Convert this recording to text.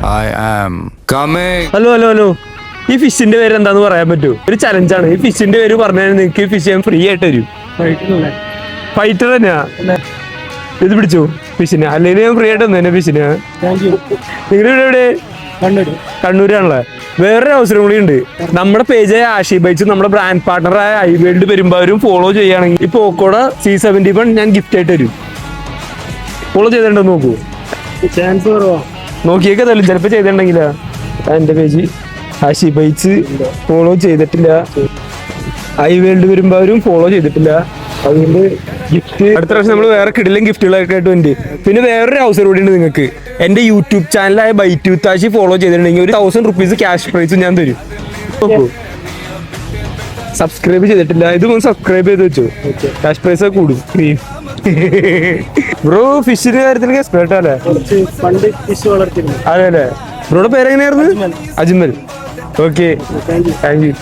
I am coming. Hello hello hello, ഈ ഫിഷിന്റെ പേര് എന്താന്ന് പറയാൻ പറ്റുമോ? ഒരു ചലഞ്ചാണ്. ഈ ഫിഷിന്റെ പേര് പറഞ്ഞാൽ നിങ്ങൾക്ക് ഈ ഫിഷ് ഞാൻ ഫ്രീ ആയിട്ട് തരും. ഫൈറ്റർ തന്നെയാ. ഇത് പിടിച്ചു ഫിഷിന്, അല്ലെങ്കിൽ ഞാൻ ഫ്രീ ആയിട്ട് തന്നെ ഫിഷിന്. നിങ്ങളുടെ എവിടെ? കണ്ണൂരാണല്ലേ. വേറൊരു അവസരം കൂടി ഉണ്ട്. നമ്മുടെ പേജായ ആഷി ബൈറ്റ്സ് നമ്മുടെ ബ്രാൻഡ് പാർട്ണറായ ഐവേൾഡ് വരുമ്പോഴും ഫോളോ ചെയ്യുകയാണെങ്കിൽ ഈ പോക്കോടെ C71 ഞാൻ ഗിഫ്റ്റ് ആയിട്ട് തരും. ഫോളോ ചെയ്തിട്ടുണ്ടോ നോക്കൂ. ചാൻസ് കുറവാ. നോക്കിയൊക്കെ തരും ചിലപ്പോ ചെയ്തിട്ടുണ്ടെങ്കിലാ. എന്റെ പേജ് ആഷി ബൈറ്റ്സ് ഫോളോ ചെയ്തിട്ടില്ല, ഐവേൾഡ് വരുമ്പോഴും ഫോളോ ചെയ്തിട്ടില്ല. അതുകൊണ്ട് ഗിഫ്റ്റ് അടുത്ത പ്രാവശ്യം നമ്മൾ വേറെ കിടിലും ഗിഫ്റ്റുകളൊക്കെ ആയിട്ട് ഉണ്ട്. പിന്നെ വേറൊരു അവസരം കൂടി ഉണ്ട് നിങ്ങൾക്ക്. എന്റെ യൂട്യൂബ് ചാനലായ ബൈറ്റ് വിത്ത് ആഷി ഫോളോ ചെയ്തിട്ടുണ്ടെങ്കിൽ ഒരു 1000 rupees ക്യാഷ് പ്രൈസ് ഞാൻ തരും. നോക്കൂ, സബ്സ്ക്രൈബ് ചെയ്തിട്ടില്ല, ഇത് സബ്സ്ക്രൈബ് ചെയ്ത് വെച്ചു. ക്യാഷ് പ്രൈസ് ഒക്കെ കൂടും. ബ്രോ ഫിഷിന്റെ കാര്യത്തിൽ എക്സ്പേർട്ട് അല്ലേ? പണ്ട് ഫിഷ് വളർത്തിയിരുന്നു. അതെ അല്ലേ. ബ്രോയുടെ പേരെങ്ങനെയായിരുന്നു? അജ്മൽ. Okay, thank U.